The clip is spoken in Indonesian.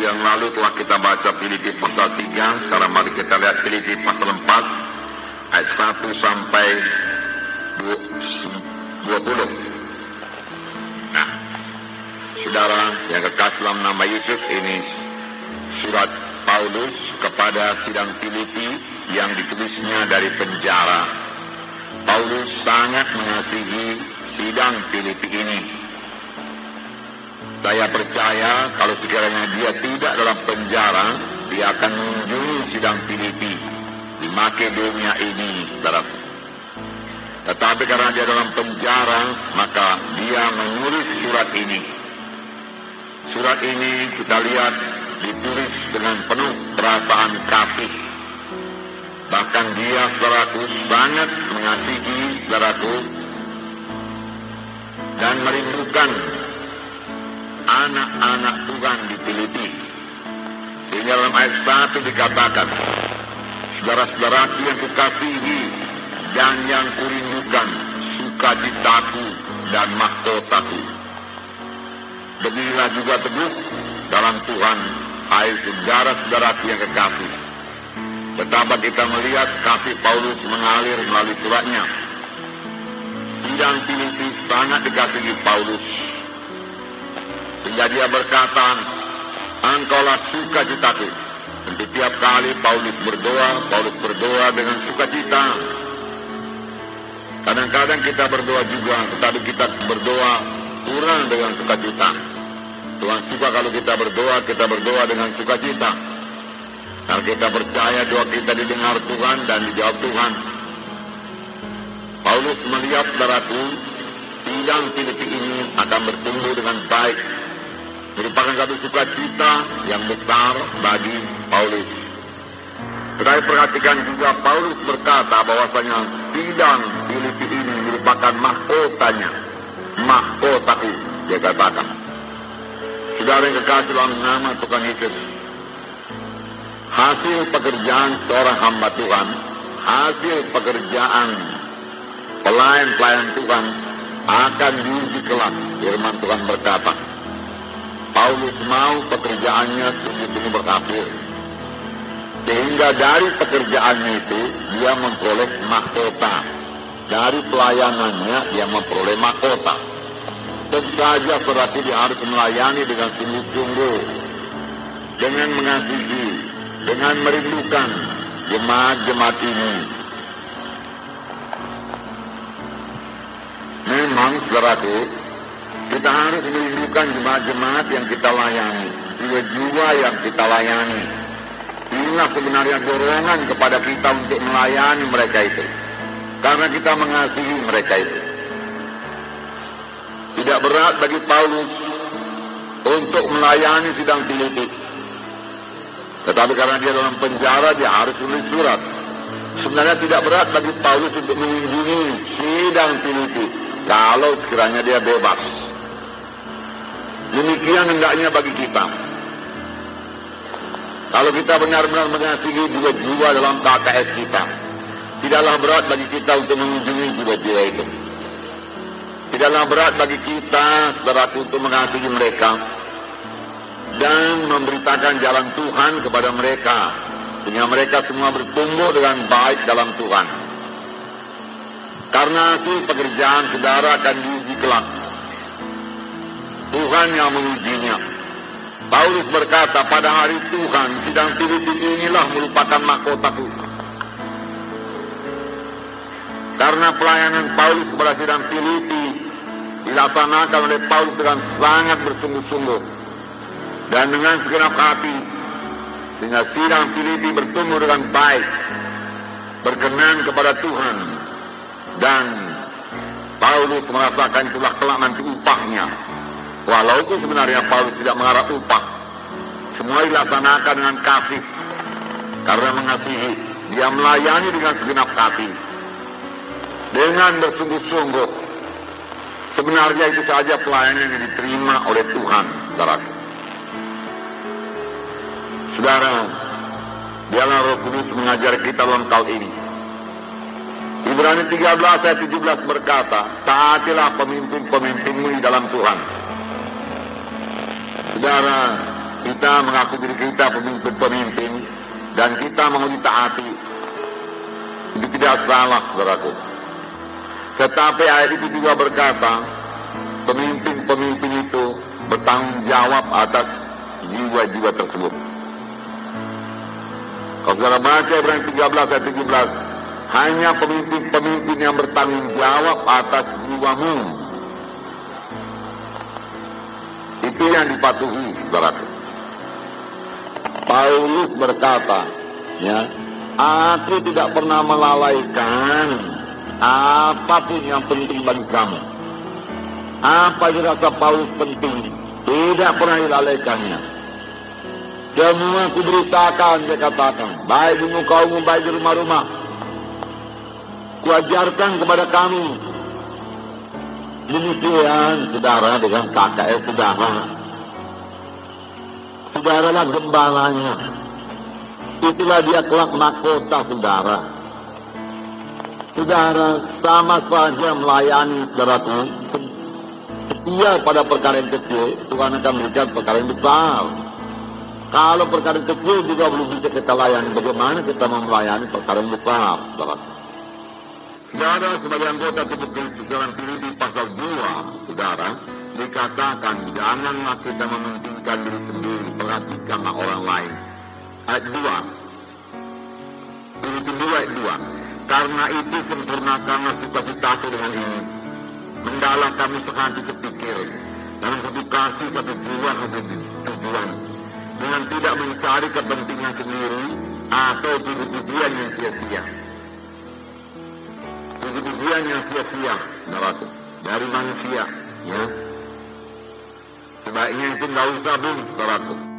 minggu yang lalu telah kita baca Filipi pasal 3. Sekarang mari kita lihat Filipi pasal 4 ayat 1 sampai 20. Nah, saudara yang kekasih dalam nama Yesus, ini surat Paulus kepada sidang Filipi yang ditulisnya dari penjara. Paulus sangat mengasihi sidang Filipi ini. Saya percaya kalau sekiranya dia tidak dalam penjara, dia akan mengunjungi sidang Filipi di Makedonia ini, saudaraku. Tetapi karena dia dalam penjara, maka dia menulis surat ini. Surat ini kita lihat ditulis dengan penuh perasaan kasih. Bahkan dia, saudaraku, sangat mengasihi saudaraku dan merindukan anak-anak Tuhan di Filipi. Sehingga dalam ayat 1 dikatakan, saudara-saudaraku yang kukasihi dan yang kurindukan, sukacitaku dan mahkotaku. Berdirilah juga teguh dalam Tuhan, hai saudara-saudaraku yang kekasih. Betapa kita melihat kasih Paulus mengalir melalui suratnya. Sidang Filipi sangat dikasihi Paulus, sehingga dia berkata, engkaulah sukacitaku. Dan setiap kali Paulus berdoa dengan sukacita. Kadang-kadang kita berdoa juga, tetapi kita berdoa kurang dengan sukacita. Tuhan suka kalau kita berdoa dengan sukacita. Kalau kita percaya doa kita didengar Tuhan dan dijawab Tuhan. Paulus melihat saudaraku, sidang Filipi ini akan bertumbuh dengan baik. Merupakan satu sukacita yang besar bagi Paulus. Tetapi perhatikan juga Paulus berkata bahwasanya sidang Filipi ini merupakan mahkotanya. Mahkotaku, dia katakan. Saudara yang kekasih dalam nama Tuhan Yesus, hasil pekerjaan seorang hamba Tuhan, hasil pekerjaan pelayan-pelayan Tuhan akan diuji kelak. Firman Tuhan berkata, Paulus mau pekerjaannya sungguh-sungguh berhasil, sehingga dari pekerjaannya itu dia memperoleh mahkota. Dari pelayanannya dia memperoleh mahkota. Tentu saja berarti dia harus melayani dengan sungguh-sungguh, dengan mengasihi, dengan merindukan jemaat-jemaat ini. Memang saudaraku, kita harus merindukan jemaat-jemaat yang kita layani, jiwa-jiwa yang kita layani. Inilah sebenarnya dorongan kepada kita untuk melayani mereka itu, karena kita mengasihi mereka itu. Tidak berat bagi Paulus untuk melayani sidang Filipi. Tetapi karena dia dalam penjara, dia harus tulis surat. Sebenarnya tidak berat bagi Paulus untuk mengunjungi sidang Filipi kalau sekiranya dia bebas. Demikian hendaknya bagi kita. Kalau kita benar-benar mengasihi jiwa-jiwa dalam KKS kita, tidaklah berat bagi kita untuk mengunjungi jiwa-jiwa itu. Tidaklah berat bagi kita, saudaraku, untuk mengasihi mereka dan memberitakan jalan Tuhan kepada mereka, sehingga mereka semua bertumbuh dengan baik dalam Tuhan. Karena itu pekerjaan saudara akan diuji kelak. Tuhan yang mengujinya. Paulus berkata, pada hari Tuhan, sidang Filipi inilah merupakan mahkotaku. Karena pelayanan Paulus kepada sidang Filipi dilaksanakan oleh Paulus dengan sangat bersungguh-sungguh dan dengan segenap hati, sehingga sidang Filipi bertumbuh dengan baik, berkenan kepada Tuhan, dan Paulus merasakan itulah kelak nanti upahnya. Walaupun sebenarnya Paulus tidak mengharap upah, semua dilaksanakan dengan kasih. Karena mengasihi, dia melayani dengan segenap hati, dengan bersungguh-sungguh. Sebenarnya itu saja pelayanan yang diterima oleh Tuhan, saudara. Saudara, biarlah Roh Kudus mengajar kita dalam hal ini. Ibrani 13 ayat 17 berkata, taatilah pemimpin-pemimpinmu di dalam Tuhan. Saudara, kita mengaku diri kita pemimpin-pemimpin dan kita mau ditaati. Itu tidak salah, saudaraku. Tetapi ayat itu juga berkata, pemimpin-pemimpin itu bertanggung jawab atas jiwa-jiwa tersebut. Kalau saudara baca Ibrani 13 ayat 17, hanya pemimpin-pemimpin yang bertanggung jawab atas jiwamu. Itu yang dipatuhi, saudaraku. Paulus berkata, ya, aku tidak pernah melalaikan apapun yang penting bagi kamu. Apa yang dirasa Paulus penting, tidak pernah dilalaikannya. Semua kuberitakan, dia katakan, baik di muka umum, baik di rumah-rumah. Kuajarkan kepada kamu. Demikian, saudara, dengan KKR saudara. Saudaralah gembalanya. Itulah dia kelak mahkota saudara. Saudara sama saja melayani saudaraku. Setia pada perkara yang kecil, Tuhan akan memberikan perkara yang besar. Kalau perkara yang kecil juga belum bisa kita layani, bagaimana kita mau melayani perkara yang besar, saudara? Saudara, sebagai anggota tubuh Kristus dalam Filipi pasal 2, saudara, dikatakan janganlah kita mementingkan diri sendiri, perhatikanlah orang lain. Ayat 2, Filipi 2 ayat 2, karena itu sempurnakanlah sukacitaku dengan ini, mendalah kami sehati sepikir, dalam satu kasih, satu jiwa, satu tujuan, dengan tidak mencari kepentingan sendiri atau tujuan yang sia-sia. Tujuan yang sia-sia, saudaraku, dari manusia, ya. Sebaiknya itu nggak usah, saudaraku.